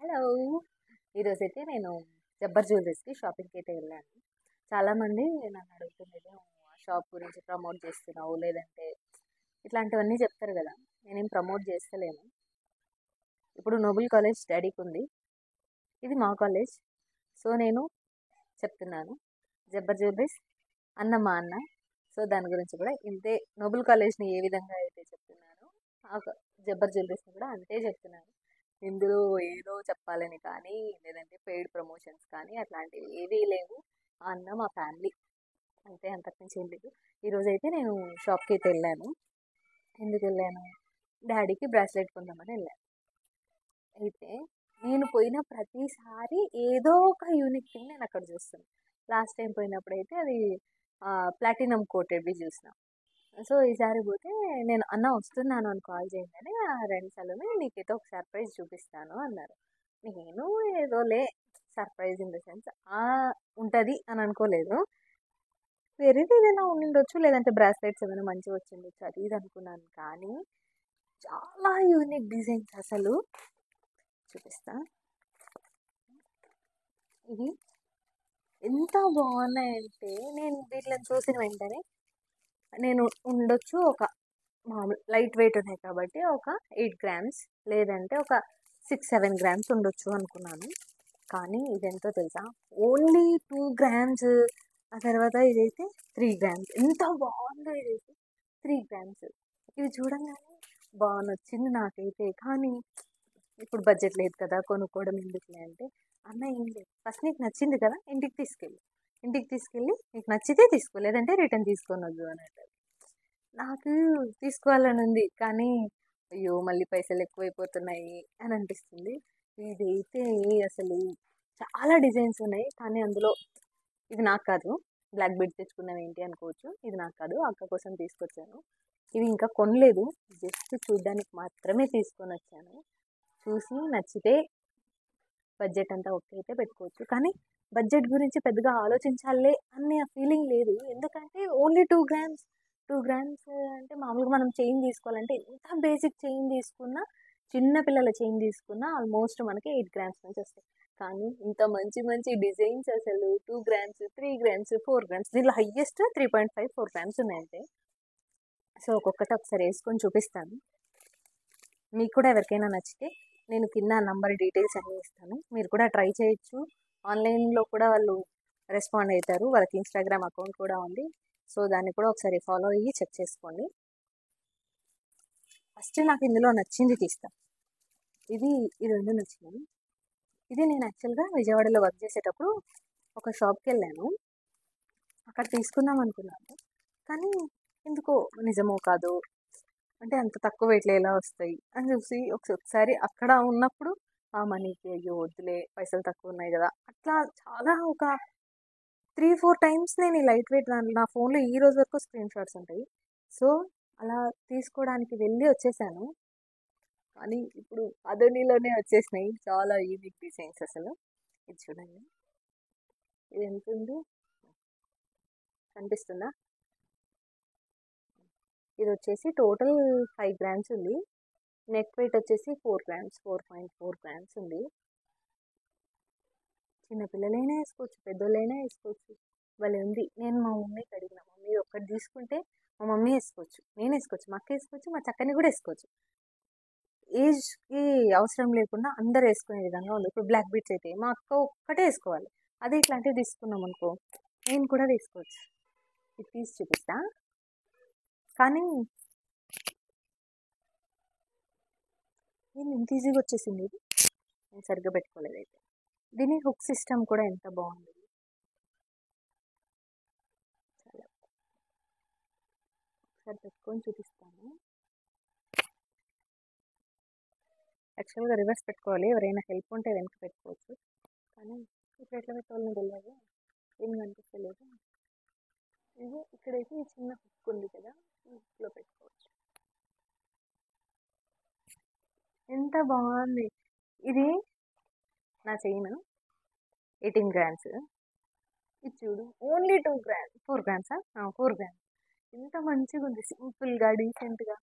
Hello! ఈరోజైతే నేను జబ్బర్ జ్యువెల్లరీస్‌కి షాపింగ్‌కైతే వెళ్ళాను. చాలామంది నన్ను అడుగుతున్నారు, "ఆ షాప్ గురించి ప్రమోట్ చేస్తున్నావు, లేదంటే ఇట్లాంటివన్నీ చెప్తారు కదా!" నేనేం ప్రమోట్ చేస్తలేను. ఇప్పుడు నోబెల్ కాలేజ్ డాడీకుంది. ఇది మా కాలేజ్. సో, నేను చెప్తున్నాను. జబ్బర్ జ్యువెల్లరీస్ అన్న మా అన్న. సో, దాని గురించి కూడా ఇంతే నోబెల్ కాలేజ్‌ని ఏ విధంగా అయితే చెప్తున్నానో, ఆ జబ్బర్ జ్యువెల్లరీస్‌ని కూడా అంతే చెప్తున్నాను. ఇందులో ఏదో చెప్పాలని కానీ, లేదంటే పెయిడ్ ప్రమోషన్స్ కానీ అట్లాంటివి ఏవీ లేవు. ఆ అన్న మా ఫ్యామిలీ. అంతే, అంతకుమించి ఏం లేదు. ఈరోజైతే నేను షాప్‌కి అయితే వెళ్ళాను. ఎందుకు వెళ్ళాను? డాడీకి బ్రాస్లెట్ కొందామని వెళ్ళాను. అయితే నేను పోయిన ప్రతిసారి ఏదో ఒక యూనిక్ థింగ్ నేను అక్కడ చూస్తాను. లాస్ట్ టైం పోయినప్పుడైతే అది ప్లాటినం కోటెడ్వి చూసిన. సో, ఈసారి పోతే నేను అన్న వస్తున్నాను అని కాల్ చేయగానే, రండి సలోని నీకైతే ఒక సర్ప్రైజ్ చూపిస్తాను అన్నారు. నేను ఏదోలే సర్ప్రైజ్ ఇన్ ద సెన్స్ ఉంటుంది అని అనుకోలేదు. వేరేది ఏదైనా ఉండిండొచ్చు, లేదంటే బ్రాస్లెట్స్ ఏమైనా మంచిగా వచ్చిండొచ్చు, అది ఇది అనుకున్నాను. కానీ చాలా యూనిక్ డిజైన్స్ అసలు. చూపిస్తా. ఇవి ఎంత బాగున్నాయంటే నేను వీటిని చూసిన వెంటనే నేను ఉండొచ్చు ఒక మామూలు లైట్ వెయిట్ ఉన్నాయి కాబట్టి ఒక 8 గ్రామ్స్, లేదంటే ఒక 6-7 గ్రామ్స్ ఉండొచ్చు అనుకున్నాను. కానీ ఇదెంతో తెలుసా, ఓన్లీ 2 గ్రామ్స్. ఆ తర్వాత ఇదైతే 3 గ్రామ్స్. ఎంత బాగుందో ఇదైతే. 3 గ్రామ్స్. ఇది చూడంగానే బాగా నచ్చింది నాకైతే. కానీ ఇప్పుడు బడ్జెట్ లేదు కదా, కొనుక్కోవడం ఎందుకులే అంటే, అన్న ఏం లేదు, ఫస్ట్ నీకు నచ్చింది కదా ఇంటికి తీసుకెళ్ళి నీకు నచ్చితే తీసుకో, లేదంటే రిటర్న్ తీసుకొని వద్దు అని అంటారు. నాకు తీసుకోవాలని ఉంది, కానీ అయ్యో మళ్ళీ పైసలు ఎక్కువైపోతున్నాయి అని అనిపిస్తుంది. ఇదైతే అసలు చాలా డిజైన్స్ ఉన్నాయి, కానీ అందులో ఇది నాకు కాదు. బ్లాక్ బీడ్ తెచ్చుకున్నవి ఏంటి అనుకోవచ్చు, ఇది నాకు కాదు, అక్క కోసం తీసుకొచ్చాను. ఇవి ఇంకా కొనలేదు, జస్ట్ చూడ్డానికి మాత్రమే తీసుకొని వచ్చాను. చూసి నచ్చితే బడ్జెట్ అంతా ఓకే అయితే పెట్టుకోవచ్చు. కానీ బడ్జెట్ గురించి పెద్దగా ఆలోచించాలే అనే ఫీలింగ్ లేదు. ఎందుకంటే ఓన్లీ 2 గ్రామ్స్. 2 గ్రామ్స్ అంటే మామూలుగా మనం చైన్ తీసుకోవాలంటే ఎంత బేసిక్ చైన్ తీసుకున్నా, చిన్న పిల్లల చైన్ తీసుకున్నా ఆల్మోస్ట్ మనకి 8 గ్రామ్స్ నుంచి వస్తాయి. కానీ ఇంత మంచి మంచి డిజైన్స్ అసలు 2 గ్రామ్స్, 3 గ్రామ్స్, 4 గ్రామ్స్, దీనిలో హైయెస్ట్ 3.5, 4 గ్రామ్స్ ఉన్నాయంటే. సో, ఒక్కొక్కటి ఒకసారి వేసుకొని చూపిస్తాను. మీకు కూడా ఎవరికైనా నచ్చితే నేను కింద నంబర్ డీటెయిల్స్ అన్నీ ఇస్తాను. మీరు కూడా ట్రై చేయొచ్చు. ఆన్లైన్లో కూడా వాళ్ళు రెస్పాండ్ అవుతారు. వాళ్ళకి ఇన్స్టాగ్రామ్ అకౌంట్ కూడా ఉంది. సో, దాన్ని కూడా ఒకసారి ఫాలో అయ్యి చెక్ చేసుకోండి. ఫస్ట్ నాకు ఇందులో నచ్చింది తీస్తా. ఈ రెండు నచ్చినాయి. ఇది నేను యాక్చువల్గా విజయవాడలో వర్క్ చేసేటప్పుడు ఒక షాప్కి వెళ్ళాను. అక్కడ తీసుకుందాం అనుకున్నాను. కానీ ఎందుకో నిజమో కాదో, అంటే అంత తక్కువ వెయిట్లో ఎలా వస్తాయి అని చూసి ఒకసారి అక్కడ ఉన్నప్పుడు ఆ మనీకి అయ్యో వద్దులే, పైసలు తక్కువ ఉన్నాయి కదా, అట్లా చాలా ఒక 3-4 టైమ్స్ నేను ఈ లైట్ వెయిట్ నా ఫోన్లో ఈ రోజు వరకు స్క్రీన్ షాట్స్ ఉంటాయి. సో, అలా తీసుకోవడానికి వెళ్ళి వచ్చేసాను. కానీ ఇప్పుడు అదోనిలోనే వచ్చేసినాయి చాలా యూనిక్ డిజైన్స్ అసలు. ఇది చూడండి, ఇది ఎంత ఉంది కనిపిస్తుందా? ఇది వచ్చేసి టోటల్ 5 గ్రామ్స్ ఉంది. నెక్ వెయిట్ వచ్చేసి 4 గ్రామ్స్, 4.4 గ్రామ్స్ ఉంది. చిన్నపిల్లలైనా వేసుకోవచ్చు, పెద్దోళ్ళైనా వేసుకోవచ్చు. భలే ఉంది. నేను మా మమ్మీకి అడిగిన, మమ్మీ ఒక్కటి తీసుకుంటే మా మమ్మీ వేసుకోవచ్చు, నేను వేసుకోవచ్చు, మా అక్క వేసుకోవచ్చు, మా చక్కని కూడా వేసుకోవచ్చు. ఏజ్కి అవసరం లేకుండా అందరు వేసుకునే విధంగా ఉంది. ఇప్పుడు బ్లాక్ బీట్స్ అయితే మా అక్క ఒక్కటే వేసుకోవాలి. అదే ఇట్లాంటివి తీసుకున్నాం అనుకో, నేను కూడా వేసుకోవచ్చు. ఇది తీసి చూపిస్తా. కానీ నేను ఇంత ఈజీగా వచ్చేసింది ఇది, నేను సరిగ్గా పెట్టుకోలేదు అయితే. దీని హుక్ సిస్టమ్ కూడా ఎంత బాగుంది. చాలా ఒకసారి పెట్టుకొని చూపిస్తాను. యాక్చువల్గా రివర్స్ పెట్టుకోవాలి, ఎవరైనా హెల్ప్ ఉంటే వెనక్కి పెట్టుకోవచ్చు. కానీ ఇప్పుడు ఎట్లా పెట్టుకోవాలని తెలియదు, ఏం కనిపిస్తలేదు. ఇది ఇక్కడైతే ఈ చిన్న హుక్ ఉంది కదా, ఈ హుక్లో పెట్టుకోవచ్చు. ఎంత బాగుంది. ఇది నా చైన్ 18 గ్రామ్స్. ఇది చూడు, ఓన్లీ 2 గ్రామ్స్, 4 గ్రామ్సా, 4 గ్రామ్స్. ఎంత మంచిగా ఉంది, సింపుల్గా డీసెంట్గా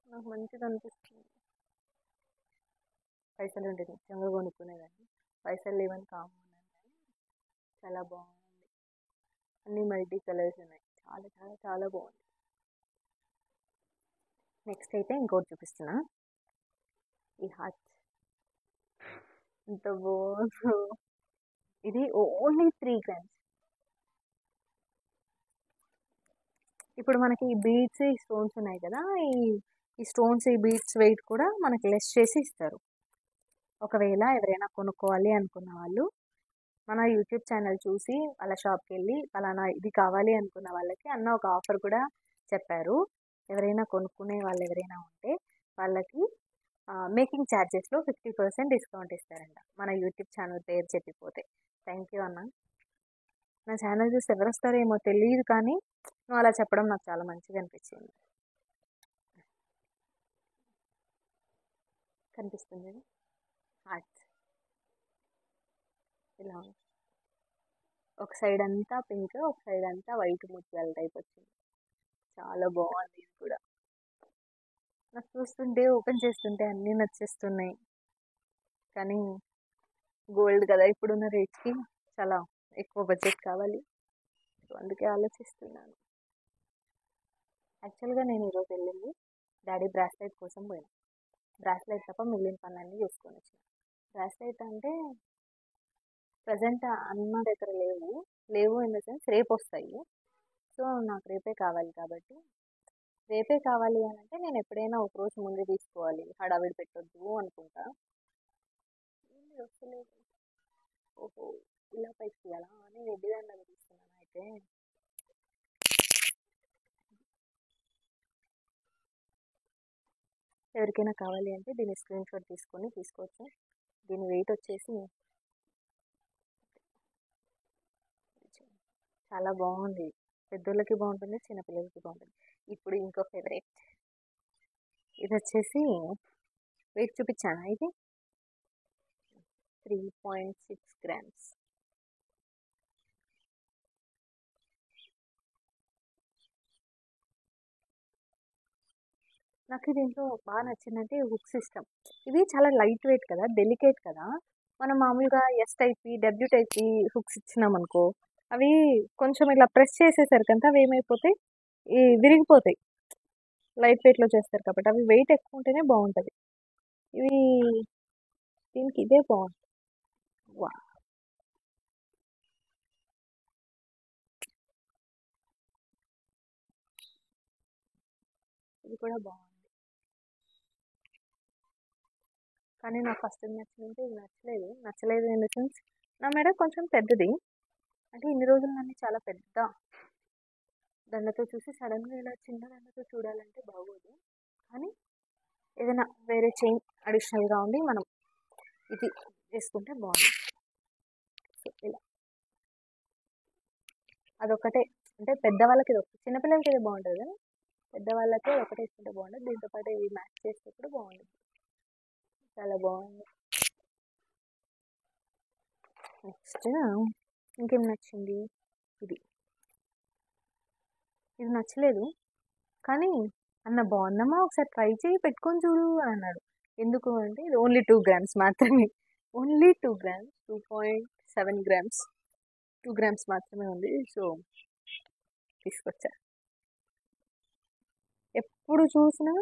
నాకు మంచిగా అనిపిస్తుంది. పైసలు ఉంటే నిజంగా కొనుక్కునేదాన్ని. పైసలు లేవని కామన్నాను కానీ చాలా బాగుంది. అన్ని మల్టీ కలర్స్ ఉన్నాయి. చాలా చాలా చాలా బాగుంది. నెక్స్ట్ అయితే ఇంకోటి చూపిస్తున్నా. ఈ హార్ట్ ఎంత బాగుందో. ఇది ఓన్లీ 3 గ్రామ్స్. ఇప్పుడు మనకి ఈ బీడ్స్ ఈ స్టోన్స్ ఉన్నాయి కదా, ఈ స్టోన్స్ ఈ బీడ్స్ వెయిట్ కూడా మనకి లెస్ చేసి ఇస్తారు. ఒకవేళ ఎవరైనా కొనుక్కోవాలి అనుకున్న వాళ్ళు మన యూట్యూబ్ ఛానల్ చూసి వాళ్ళ షాప్కి వెళ్ళి పలానా ఇది కావాలి అనుకున్న వాళ్ళకి అన్న ఒక ఆఫర్ కూడా చెప్పారు. ఎవరైనా కొనుక్కునే వాళ్ళు ఎవరైనా ఉంటే వాళ్ళకి మేకింగ్ ఛార్జెస్లో 50% డిస్కౌంట్ ఇస్తారంట మన యూట్యూబ్ ఛానల్ పేరు చెప్పిపోతే. థ్యాంక్ యూ అన్న. నా ఛానల్ చూసి ఎవరు వస్తారేమో తెలియదు కానీ నువ్వు అలా చెప్పడం నాకు చాలా మంచిగా అనిపించింది. కనిపిస్తుంది హార్ట్ ఇలా ఒక సైడ్ అంతా పింక్, ఒక సైడ్ అంతా వైట్ ముత్యాల టైప్ వచ్చింది. చాలా బాగుంది. ఇది కూడా నాకు చూస్తుంటే ఓపెన్ చేస్తుంటే అన్నీ నచ్చేస్తున్నాయి. కానీ గోల్డ్ కదా, ఇప్పుడున్న రేట్కి చాలా ఎక్కువ బడ్జెట్ కావాలి. సో అందుకే ఆలోచిస్తున్నాను. యాక్చువల్గా నేను ఈరోజు వెళ్ళింది డాడీ బ్రాస్లెట్ కోసం పోయినా. బ్రాస్లెట్ తప్ప మిగిలిన పనులన్నీ చేసుకొని వచ్చిన. బ్రాస్లెట్ అంటే ప్రజెంట్ అన్న దగ్గర లేవు ఇన్ ద సెన్స్ రేపు వస్తాయి. సో నాకు రేపే కావాలి కాబట్టి రేపే కావాలి అని అంటే నేను ఎప్పుడైనా ఒక రోజు ముందే తీసుకోవాలి, హడావిడి పెట్టొద్దు అనుకుంటా. వస్తలేదు. ఓహో ఇలా పైకి తీయాలా అని రెడ్డిదాన్ని దగ్గర తీసుకున్నాను. అయితే ఎవరికైనా కావాలి అంటే దీన్ని స్క్రీన్ షాట్ తీసుకొని తీసుకోవచ్చు. దీని వెయిట్ వచ్చేసి చాలా బాగుంది. పెద్దోళ్ళకి బాగుంటుంది, చిన్నపిల్లలకి బాగుంటుంది. ఇప్పుడు ఇంకో ఫేవరెట్ ఇది వచ్చేసి వెయిట్ చూపించాను. ఇది 3.6 గ్రామ్స్. నాకు దీంట్లో బాగా నచ్చిందంటే హుక్ సిస్టమ్. ఇవి చాలా లైట్ వెయిట్ కదా, డెలికేట్ కదా. మనం మామూలుగా S type W type hooks ఇచ్చినాం అనుకో, అవి కొంచెం ఇలా ప్రెస్ చేసేసరికంతా అవి ఏమైపోతాయి, విరిగిపోతాయి. లైట్ వెయిట్లో చేస్తారు కాబట్టి అవి వెయిట్ ఎక్కువ ఉంటేనే బాగుంటుంది. ఇవి దీనికి ఇదే బాగుంటుంది. వా ఇది కూడా బాగుంది. కానీ నాకు ఫస్ట్ నచ్చిందంటే ఇది నచ్చలేదు ఇన్ ద సెన్స్ నా మెడ కొంచెం పెద్దది. అంటే ఇన్ని రోజులు నన్ను చాలా పెద్ద దండతో చూసి సడన్గా ఇలా చిన్న దండతో చూడాలంటే బాగోదు. కానీ ఏదైనా వేరే చైన్ అడిషనల్గా ఉండి మనం ఇది వేసుకుంటే బాగుంది. ఇలా అదొకటే అంటే పెద్దవాళ్ళకి ఇది ఒకటి, చిన్నపిల్లలకి ఇది బాగుంటుంది కానీ పెద్దవాళ్ళకి ఒకటే వేసుకుంటే బాగుంటుంది. దీంతో పాటు ఇవి మ్యాచ్ చేస్తే కూడా బాగుంటుంది. చాలా బాగుంది. నెక్స్ట్ ఇంకేం నచ్చింది, ఇది నచ్చలేదు కానీ అన్న బాగుందమ్మా ఒకసారి ట్రై చేయి పెట్టుకొని చూడు అని అన్నాడు. ఎందుకు అంటే ఇది ఓన్లీ 2 గ్రామ్స్ మాత్రమే, ఓన్లీ 2 గ్రామ్స్, 2.7 గ్రామ్స్, 2 గ్రామ్స్ మాత్రమే ఉంది. సో తీసుకొచ్చా. ఎప్పుడు చూసినా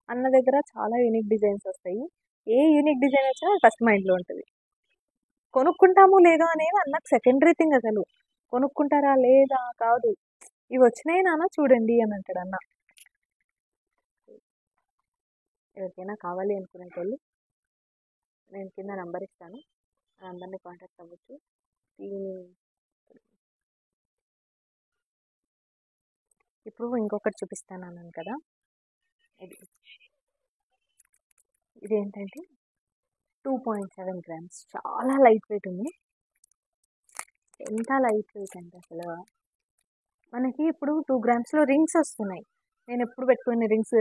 అన్న దగ్గర చాలా యూనిక్ డిజైన్స్ వస్తాయి. ఏ యూనిక్ డిజైన్ వచ్చినా ఫస్ట్ మైండ్లో ఉంటుంది. కొనుక్కుంటాము లేదో అనేది అన్నకు సెకండరీ థింగ్. అసలు కొనుక్కుంటారా లేదా కాదు, ఇవి వచ్చినాయి నాన్న చూడండి అని అంటాడు అన్న. ఎవరికైనా కావాలి అనుకునే వాళ్ళు నేను కింద నంబర్ ఇస్తాను, ఆ నంబర్ని కాంటాక్ట్ అవ్వచ్చు. ఇప్పుడు ఇంకొకటి చూపిస్తాను అన్నాను కదా, ఇదేంటంటే 2.7 గ్రామ్స్, చాలా లైట్ వెయిట్ ఉంది. ఎంత లైట్ వెయిట్ అంటే అసలు మనకి ఇప్పుడు 2 గ్రామ్స్లో రింగ్స్ వస్తున్నాయి. నేను ఎప్పుడు పెట్టుకునే రింగ్స్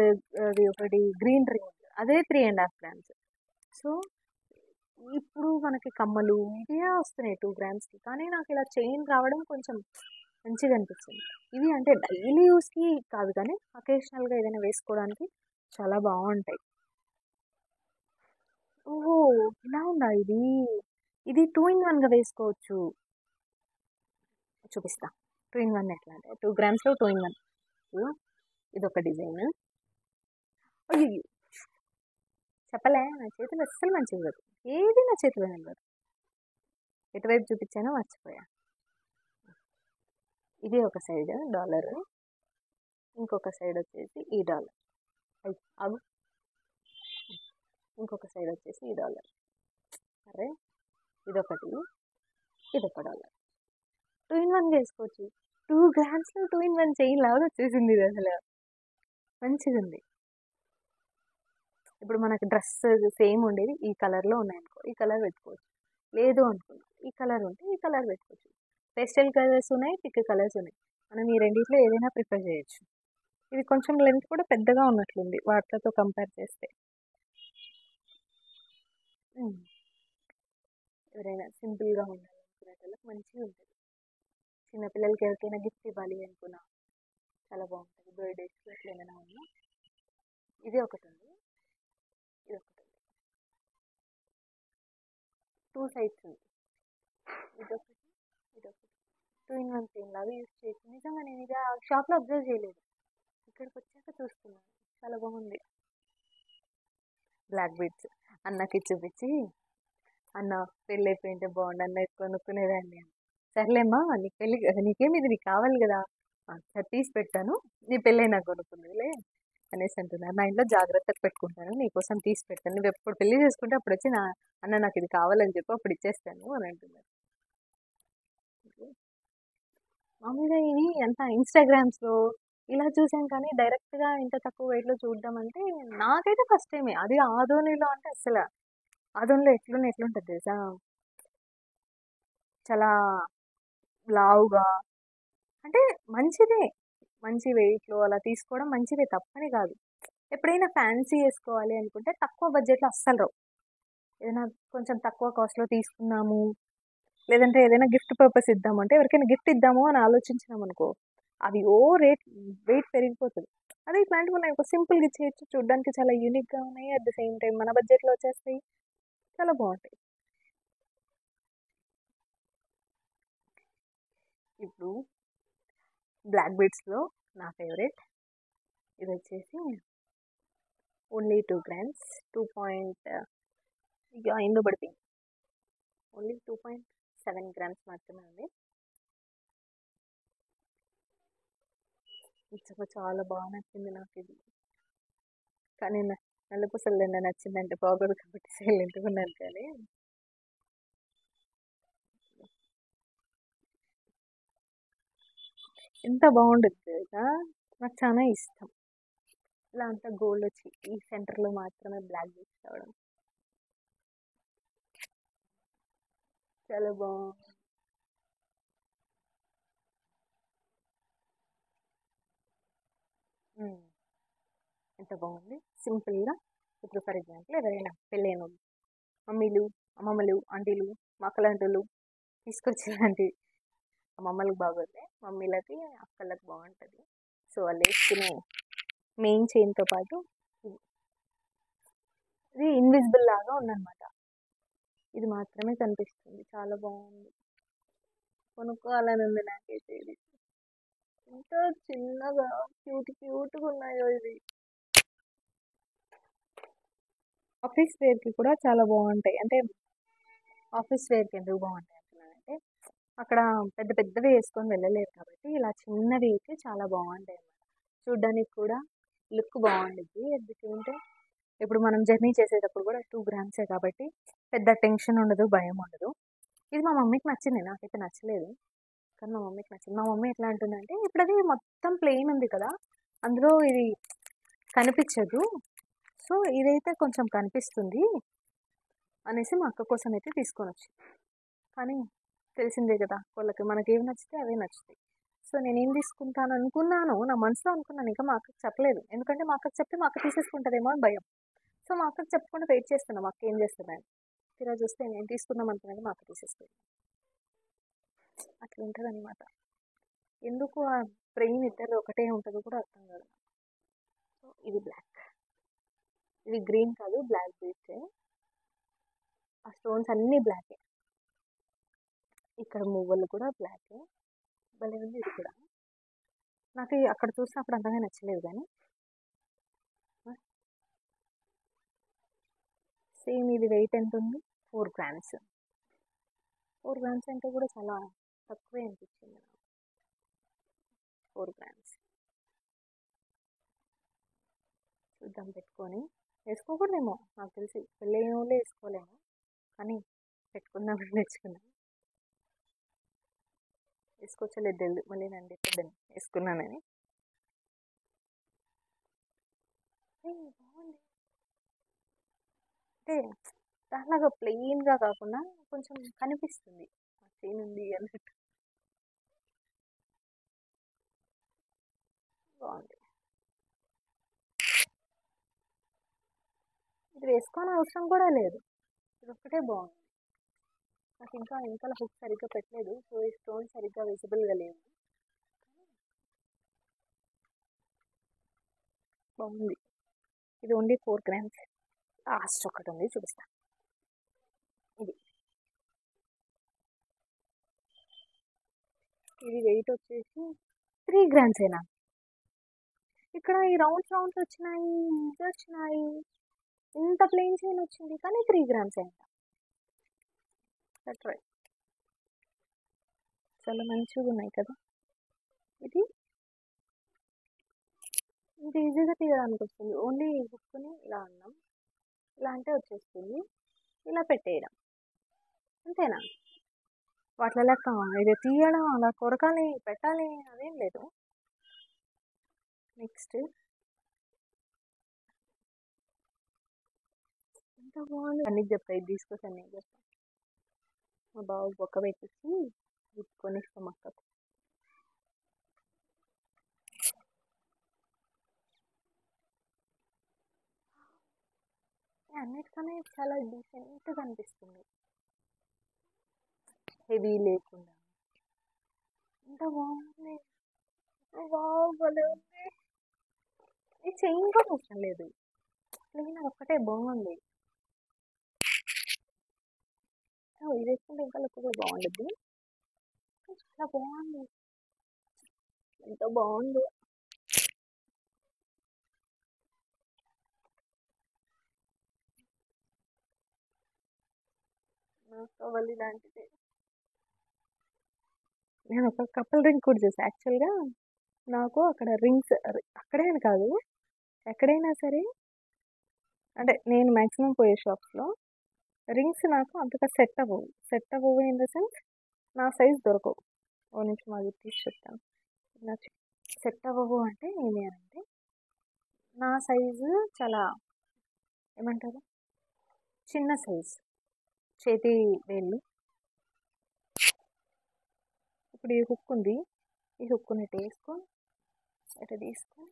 అది ఒకటి గ్రీన్ రింగ్, అదే 3.5 గ్రామ్స్. సో ఇప్పుడు మనకి కమ్మలు ఇవే వస్తున్నాయి 2 గ్రామ్స్కి. కానీ నాకు ఇలా చైన్ రావడం కొంచెం మంచిగా అనిపించింది. ఇవి అంటే డైలీ యూస్కి కాదు కానీ అకేషనల్గా ఏదైనా వేసుకోవడానికి చాలా బాగుంటాయి. ఓహో! ఇలా ఉందా ఇది? ఇది 2 ఇన్ 1గా వేసుకోవచ్చు. చూపిస్తా. 2 ఇన్ 1 ఎట్లా అంటే 2 గ్రామ్స్‌లో 2 ఇన్ 1. ఇగో ఇదొక డిజైన్. అయ్యయ్యో! చెప్పలే నా చేతులు అస్సలు మంచిగుండదు. ఏది నా చేతిలో నిలవదు. ఎటువైపు చూపించానో మర్చిపోయా. ఇది ఒక సైడ్ డాలరు. ఇంకొక సైడ్ వచ్చేసి ఈ డాలర్. అయ్ ఆగు. ఇంకొక సైడ్ వచ్చేసి ఈ డాలర్. అరే! ఇదొకటి. ఇదొక డాలర్. 2 ఇన్ 1 వేసుకోవచ్చు. 2 గ్రామ్స్‌లో 2 ఇన్ 1 చైన్ లాగా వచ్చేసింది ఇది అసలు. మంచిగుంది. ఇప్పుడు మనకి డ్రెస్ సేమ్ ఉండేది ఈ కలర్‌లో ఉన్నాయనుకో, ఈ కలర్ పెట్టుకోవచ్చు. లేదు అనుకున్నా ఈ కలర్ ఉంటే ఈ కలర్ పెట్టుకోవచ్చు. పేస్టల్ కలర్స్ ఉన్నాయి, థిక్ కలర్స్ ఉన్నాయి. మనం ఈ రెండిట్లో ఏదైనా ప్రిఫర్ చేయొచ్చు. ఇది కొంచెం లెంత్ కూడా పెద్దగా ఉన్నట్లుంది వాటితో కంపేర్ చేస్తే. హ్మ్. ఎవరైనా సింపుల్‌గా ఉండాలనుకునేటోళ్ళకి మంచిగా ఉంటుంది. చిన్నపిల్లలకి ఎవరికైనా గిఫ్ట్ ఇవ్వాలి అనుకున్నా చాలా బాగుంటుంది. బర్త్డేస్‌కి అట్లా ఏమైనా ఉన్నా. ఇది ఒకటి ఉంది. ఇది ఒకటి ఉంది. 2 సైడ్స్ ఉంది. ఇదొకటి, ఇదొకటి. 2 ఇన్ 1 చైన్ లాగా యూజ్ చేయొచ్చు. నిజంగా నేను ఇది ఆ షాప్‌లో అబ్జర్వ్ చేయలేదు. ఇక్కడికి వచ్చాక చూస్తున్నాను. చాలా బాగుంది. బ్లాక్ బీడ్స్ అన్నకి చూపించి, అన్న పెళ్ళి అయిపోయింటే బాగుండు అన్న కొనుక్కునేదాన్ని అని. సర్లేమ్మా నీకు పెళ్ళి నీకేమి ఇది నీకు కావాలి కదా, సరే తీసి పెట్టాను, నీ పెళ్ళి నాకు కొనుక్కుందిలే అనేసి అంటున్నారు. నా ఇంట్లో జాగ్రత్తగా పెట్టుకుంటాను, నీకోసం తీసి పెట్టాను, నువ్వు ఎప్పుడు పెళ్లి చేసుకుంటే అప్పుడు వచ్చి నా అన్న నాకు ఇది కావాలని చెప్పి అప్పుడు ఇచ్చేస్తాను అని అంటున్నారు. మామూలుగా ఇవి అంతా ఇన్స్టాగ్రామ్స్లో ఇలా చూసాం కానీ డైరెక్ట్గా ఇంత తక్కువ వెయిట్లో చూడడం అంటే నాకైతే ఫస్ట్ టైమే. అది ఆదోనిలో అంటే అసలు ఆదోనిలో ఎట్లుంటుంది తెలుసా, చాలా లావుగా, అంటే మంచిదే, మంచి వెయిట్లో అలా తీసుకోవడం మంచిదే, తప్పని కాదు. ఎప్పుడైనా ఫ్యాన్సీ వేసుకోవాలి అనుకుంటే తక్కువ బడ్జెట్లో అస్సలు రావు. ఏదైనా కొంచెం తక్కువ కాస్ట్లో తీసుకున్నాము, లేదంటే ఏదైనా గిఫ్ట్ పర్పస్ ఇద్దామంటే ఎవరికైనా గిఫ్ట్ ఇద్దాము అని ఆలోచించినాం అనుకో, అవి రేట్ వెయిట్ పెరిగిపోతుంది. అదే ఇట్లాంటివి ఉన్నాయి ఒక సింపుల్గా ఇచ్చేయచ్చు, చూడడానికి చాలా యూనిక్గా ఉన్నాయి, అట్ ద సేమ్ టైం మన బడ్జెట్లో వచ్చేస్తాయి, చాలా బాగుంటాయి. ఇప్పుడు బ్లాక్ బీడ్స్లో నా ఫేవరెట్ ఇది వచ్చేసి ఓన్లీ 2 గ్రామ్స్ 2 పాయింట్, ఇక ఇందు పడిపోయింది, ఓన్లీ 2.7 గ్రామ్స్ మాత్రమే ఉంది. నిజంగా చాలా బాగా నచ్చింది నాకు ఇది. కానీ నలుపుసలు నచ్చిందంటే బాగోదు కాబట్టి సైలెంట్గా ఉన్నాను. కానీ ఎంత బాగుంటుంది కదా, నాకు చాలా ఇష్టం. ఇలా అంతా గోల్డ్ వచ్చి ఈ సెంటర్లో మాత్రమే బ్లాక్ బీడ్స్ రావడం చాలా బాగుంది. ఉమ్, ఎంత బాగుంది సింపుల్గా. ఇప్పుడు ఫర్ ఎగ్జాంపుల్ ఎవరైనా పెళ్ళైన మమ్మీలు, అమ్మమ్మలు, ఆంటీలు, మా అక్కలాంటోళ్ళు తీసుకొచ్చి ఇలాంటి అమ్మమ్మలకు బాగోద్ది, మమ్మీలకి అక్కలకు బాగుంటుంది. సో వాళ్ళు వేసుకునే మెయిన్ చైన్తో పాటు ఇది ఇన్విజిబుల్ లాగా ఉందన్నమాట. ఇది మాత్రమే కనిపిస్తుంది, చాలా బాగుంది, కొనుక్కోవాలని ఉంది నాకైతే. ఇది ఎంత చిన్నగా క్యూట్గా ఉన్నాయో ఇది. ఆఫీస్ వేర్కి కూడా చాలా బాగుంటాయి. అంటే ఆఫీస్ వేర్కి ఎందుకు బాగుంటాయి అంటున్నానంటే అక్కడ పెద్ద పెద్దవి వేసుకొని వెళ్ళలేరు కాబట్టి ఇలా చిన్నవి అయితే చాలా బాగుంటాయి అన్నమాట. చూడ్డానికి కూడా లుక్ బాగుండిద్ది. అట్ ది సేమ్ టైం ఇప్పుడు మనం జర్నీ చేసేటప్పుడు కూడా 2 గ్రామ్సే కాబట్టి పెద్ద టెన్షన్ ఉండదు, భయం ఉండదు. ఇది మా మమ్మీకి నచ్చింది, నాకైతే నచ్చలేదు. కానీ మా మమ్మీకి నచ్చింది. మా మమ్మీ ఎట్లా అంటుందంటే ఇప్పుడు అది మొత్తం ప్లెయిన్ ఉంది కదా, అందులో ఇది కనిపించదు, సో ఇదైతే కొంచెం కనిపిస్తుంది అనేసి మా అక్క కోసం అయితే తీసుకొని వచ్చింది. కానీ తెలిసిందే కదా వాళ్ళకి మనకేం నచ్చితే అవే నచ్చుతాయి. సో నేనేం తీసుకుంటాను అనుకున్నాను, నా మనసులో అనుకున్నాను, ఇంకా మా అక్కకి చెప్పలేదు. ఎందుకంటే మా అక్కకి చెప్తే మా అక్క తీసేసుకుంటుందేమో అని భయం. సో మా అక్కకి చెప్పకుండా వెయిట్ చేస్తున్నాం, మా అక్క ఏం చేస్తుందని. తీరా చూస్తే నేను తీసుకుందాం అనుకున్నది మా అక్క తీసేస్తుంది. అట్లా ఉంటుంది అనమాట. ఎందుకు ఆ బ్రెయిన్ ఇద్దరు ఒకటే ఉంటుందో కూడా అర్థం కాదు. సో ఇది బ్లాక్, ఇది గ్రీన్ కాదు బ్లాక్ బీచ్. స్టోన్స్ అన్నీ బ్లాకే. ఇక్కడ మువ్వలు కూడా బ్లాకే. భలే ఉంది ఇది కూడా. నాకు అక్కడ చూసినప్పుడు అంతగా నచ్చలేదు కానీ సేమ్ ఇది వెయిట్ ఎంత ఉంది? 4 గ్రామ్స్. 4 గ్రామ్స్ అంటే కూడా చాలా తక్కువే అనిపించింది నాకు. 4 గ్రామ్స్ చూద్దాం పెట్టుకొని. వేసుకోకూడదేమో నాకు తెలిసి, పెళ్ళైన వాళ్ళే వేసుకోలేము, కానీ పెట్టుకుందామని తెచ్చుకున్నాను. వేసుకోవచ్చలేదు తెలియదు, మళ్ళీ నన్ను చెప్పద్దని వేసుకున్నానని. బాగుంది అంటే దానిలాగా ప్లెయిన్గా కాకుండా కొంచెం కనిపిస్తుంది చైన్ ఉంది అన్నట్టు. బాగుంది. ఇది వేసుకోని అవసరం కూడా లేదు, ఇది ఒక్కటే బాగుంది. నాకు ఇంకా వెనకాల హుక్ సరిగ్గా పెట్టలేదు, సో ఈ స్టోన్ సరిగ్గా విజిబుల్గా లేవు. బాగుంది. ఇది ఓన్లీ 4 గ్రామ్స్. లాస్ట్ ఒకటి ఉంది చూపిస్తా. ఇది వెయిట్ వచ్చేసి 3 గ్రామ్స్ ఏనా. ఇక్కడ ఈ రౌండ్స్ వచ్చినాయి, ఇది వచ్చినాయి, ఇంత ప్లెయిన్ చైన్ వచ్చింది, కానీ 3 గ్రామ్స్ అంట. ట్రై. చాలా మంచిగా ఉన్నాయి కదా. ఇది ఇంత ఈజీగా తీయడానికి వస్తుంది. ఓన్లీ హుక్ని ఇలా అన్నాం, ఇలా అంటే వచ్చేస్తుంది, ఇలా పెట్టేయడం అంతేనా. వాటిలో లెక్క ఇది తీయడం, అలా కొరకాలి, పెట్టాలి అదేం లేదు. నెక్స్ట్ ఎంత బాగుంది. అన్నీ చెప్తా, ఇది తీసుకొచ్చి అన్నీ చెప్తా. మా బాబు పక్క పెట్టేసి కొనిస్తాం అక్కకు. అన్నిటికన్నా చాలా డీసెంట్గా అనిపిస్తుంది, హెవీ లేకుండా. ఎంత బాగుంది, భలే ఉంది. ఈ చైన్ కూడా అవసరం లేదు, ప్లెయిన్ ఒక్కటే బాగుంది. ఇది వేసుకుంటే ఇంకా లుక్ కూడా బాగుంటుంది. చాలా బాగుంది, ఎంత బాగుంది. కవలి లాంటిది. నేను ఒక కపుల్ రింగ్ కూడా చూసాను యాక్చువల్గా. నాకు అక్కడ రింగ్స్ అక్కడే అని కాదు, ఎక్కడైనా సరే, అంటే నేను మ్యాక్సిమం పోయే షాప్స్లో రింగ్స్ నాకు అంతగా సెట్ అవ్వవు ఇన్ ద సెన్స్ నా సైజ్ దొరకవు. ఓ నిమిషం అది తీసి చెప్తాను. నా సెట్ అవ్వవు అంటే ఏమి అంటే, నా సైజు చాలా ఏమంటారు, చిన్న సైజ్ చేతి వేళ్ళు. ఇప్పుడు ఈ హుక్ ఉంది, ఈ హుక్ని వేసుకొని ఇట్లా తీసుకొని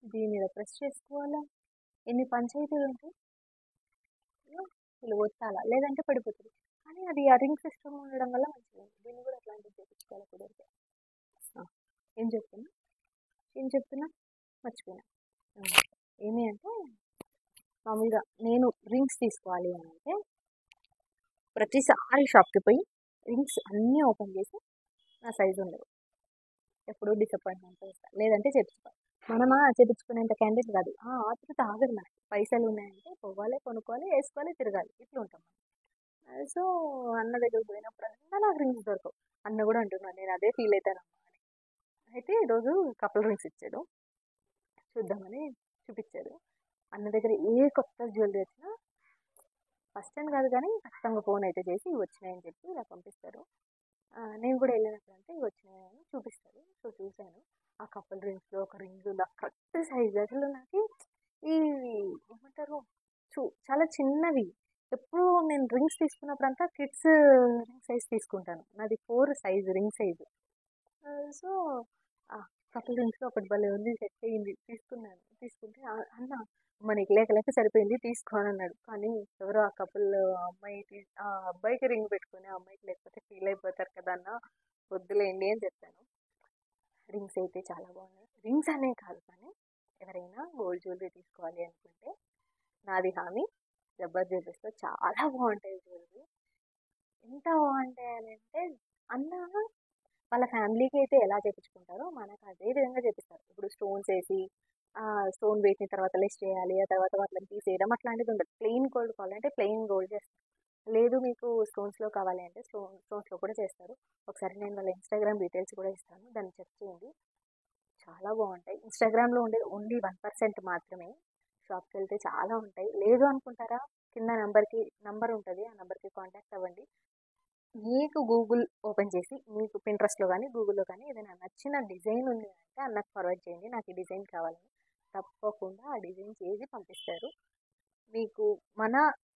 దీని మీద ప్రెస్ చేసుకోవాలా. ఎన్ని పంచాయతీలు ఉంటాయి, ఇలా వచ్చాలా, లేదంటే పడిపోతుంది. కానీ అది ఆ రింగ్ సిస్టమ్ ఉండడం వల్ల మంచిగా ఉంది. దీన్ని కూడా అట్లాంటివి చేయించుకోవాలి కుదిరితే. ఏం చెప్తున్నా మర్చిపోయినా. ఏమి అంటే మామూలుగా నేను రింగ్స్ తీసుకోవాలి అని అంటే ప్రతిసారి షాప్కి పోయి రింగ్స్ అన్నీ ఓపెన్ చేసి నా సైజు ఉండదు, ఎప్పుడు డిసప్పాయింట్మెంట్ వస్తాను. లేదంటే చేపించుకోవాలి. మనమా చేపించుకునేంత క్యాండిడేట్ కాదు, ఆతృత ఆగదు మనకి. పైసలు ఉన్నాయంటే పోవాలి, కొనుక్కోవాలి, వేసుకోవాలి, తిరగాలి, ఇట్లా ఉంటాం. సో అన్న దగ్గర పోయినప్పుడు నాకు రింగ్స్ దొరకవు. అన్న కూడా అంటున్నాను, నేను అదే ఫీల్ అవుతానమ్మా అని. అయితే ఈరోజు కపుల్ రింగ్స్ ఇచ్చాడు, చూద్దామని చూపించాడు. అన్న దగ్గర ఏ కొత్త జ్యువెలరీ వచ్చినా ఫస్ట్ టైం కాదు కానీ ఖచ్చితంగా ఫోన్ అయితే చేసి ఇవి వచ్చినాయని చెప్పి ఇలా పంపిస్తారు. నేను కూడా వెళ్ళినప్పుడు అంటే ఇవి వచ్చినాయని చూపిస్తారు. సో చూశాను, ఆ కపుల్ రింగ్స్లో ఒక రింగ్ నాకు కరెక్ట్ సైజ్. అసలు నాకు ఈ ఏమంటారు చాలా చిన్నవి. ఎప్పుడు నేను రింగ్స్ తీసుకున్నప్పుడు అంతా కిడ్స్ రింగ్ సైజ్ తీసుకుంటాను, నాది 4 size ring size. So couple రింగ్స్లో ఒకటి భలే ఉంది, సెట్ అయ్యింది, తీసుకుంటే అన్న మనకి లేక సరిపోయింది తీసుకో అని అన్నాడు. కానీ ఎవరో ఆ కపుల్ ఆ అబ్బాయికి రింగ్ పెట్టుకుని ఆ అమ్మాయికి లేకపోతే ఫీల్ అయిపోతారు కదా అన్న, వద్దులేండి అని చెప్పాను. రింగ్స్ అయితే చాలా బాగున్నాయి. రింగ్స్ అనే కాదు కానీ ఎవరైనా గోల్డ్ జ్యువెలరీ తీసుకోవాలి అనుకుంటే నాది హామీ, జబర్దస్త్లో చాలా బాగుంటాయి జ్యువెలరీ. ఎంత బాగుంటాయి అని అంటే అన్న వాళ్ళ ఫ్యామిలీకి అయితే ఎలా చేపించుకుంటారో మనకు అదే విధంగా చేపిస్తారు. ఇప్పుడు స్టోన్స్ వేసి స్టోన్ వేసిన తర్వాత లెస్ చేయాలి, ఆ తర్వాత వాటిని తీసేయడం అట్లాంటిది ఉండదు. ప్లెయిన్ గోల్డ్ కావాలంటే ప్లెయిన్ గోల్డ్ చేస్తారు. లేదు మీకు స్టోన్స్లో కావాలి అంటే స్టోన్స్లో కూడా చేస్తారు. ఒకసారి నేను వాళ్ళ ఇన్స్టాగ్రామ్ డీటెయిల్స్ కూడా ఇస్తాను, దాన్ని చెక్ చేయండి. చాలా బాగుంటాయి. ఇన్స్టాగ్రామ్లో ఉండేది ఓన్లీ 1% మాత్రమే. షాప్కి వెళ్తే చాలా ఉంటాయి. లేదు అనుకుంటారా, కింద నంబర్ ఉంటుంది, ఆ నెంబర్కి కాంటాక్ట్ అవ్వండి. మీకు గూగుల్ ఓపెన్ చేసి మీకు పింట్రెస్ట్లో కానీ గూగుల్లో కానీ ఏదైనా నచ్చిన డిజైన్ ఉంది అంటే అన్నకు ఫార్వర్డ్ చేయండి, నాకు ఈ డిజైన్ కావాలని. తప్పకుండా ఆ డిజైన్ చేసి పంపిస్తారు. మీకు మన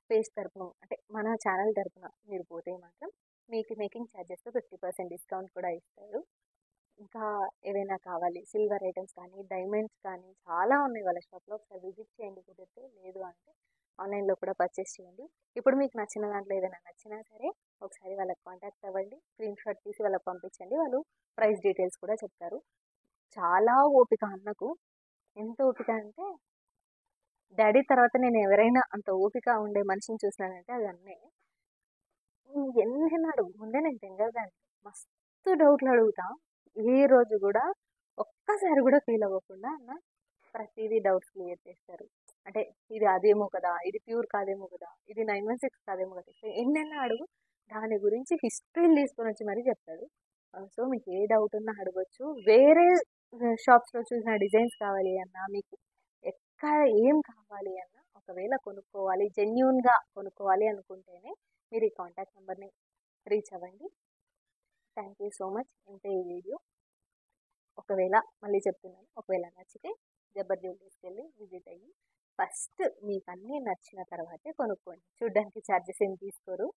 పేజ్ తరపున అంటే మన ఛానల్ తరపున మీరు పోతే మాత్రం మీకు మేకింగ్ ఛార్జెస్తో 50% డిస్కౌంట్ కూడా ఇస్తారు. ఇంకా ఏవైనా కావాలి సిల్వర్ ఐటమ్స్ కానీ డైమండ్స్ కానీ చాలా ఉన్నాయి వాళ్ళ షాప్లో. ఒకసారి విజిట్ చేయండి కుదిరితే, లేదు అంటే ఆన్లైన్లో కూడా పర్చేస్ చేయండి. ఇప్పుడు మీకు నచ్చిన దాంట్లో ఏదైనా నచ్చినా సరే ఒకసారి వాళ్ళకి కాంటాక్ట్ అవ్వండి, స్క్రీన్ షాట్ తీసి వాళ్ళకి పంపించండి, వాళ్ళు ప్రైస్ డీటెయిల్స్ కూడా చెప్తారు. చాలా ఓపిక అన్నకు. ఎంత ఓపిక అంటే డాడీ తర్వాత నేను ఎవరైనా అంత ఓపిక ఉండే మనిషిని చూసినానంటే అది అన్నే. ఎన్నైనా అడుగు, ముందే నేను తెంగదాన్ని, మస్తు డౌట్లు అడుగుతా. ఏ రోజు కూడా ఒక్కసారి కూడా ఫీల్ అవ్వకుండా అన్న ప్రతిదీ డౌట్స్ క్లియర్ చేస్తారు. అంటే ఇది అదేమో కదా, ఇది ప్యూర్ కాదేమో కదా, ఇది 916 కాదేమో కదా, ఎన్నైనా అడుగు, దాని గురించి హిస్టరీలు తీసుకొని వచ్చి మరీ చెప్తాడు. సో మీకు ఏ డౌట్ ఉన్నా అడగొచ్చు. వేరే షాప్స్లో చూసిన డిజైన్స్ కావాలి అన్నా, మీకు ఎక్కడ ఏం కావాలి అన్నా, ఒకవేళ కొనుక్కోవాలి జెన్యున్గా కొనుక్కోవాలి అనుకుంటేనే మీరు ఈ కాంటాక్ట్ నెంబర్ని రీచ్ అవ్వండి. Thank you so much. ఇంతే ఈ వీడియో. ఒకవేళ మళ్ళీ చెప్తున్నాను, ఒకవేళ నచ్చితే జబ్బర్ జ్యువెలరీస్కి వెళ్ళి విజిట్ అయ్యి ఫస్ట్ మీకు అన్నీ నచ్చిన తర్వాతే కొనుక్కోండి. చూడ్డానికి ఛార్జెస్ ఏం తీసుకోరు,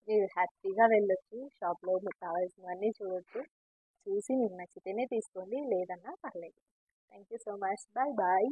మీరు హ్యాపీగా వెళ్ళొచ్చు, షాప్లో మీకు కావాల్సినవన్నీ చూడొచ్చు. చూసి మీకు నచ్చితేనే తీసుకోండి, లేదన్నా పర్లేదు. Thank you so much. Bye bye.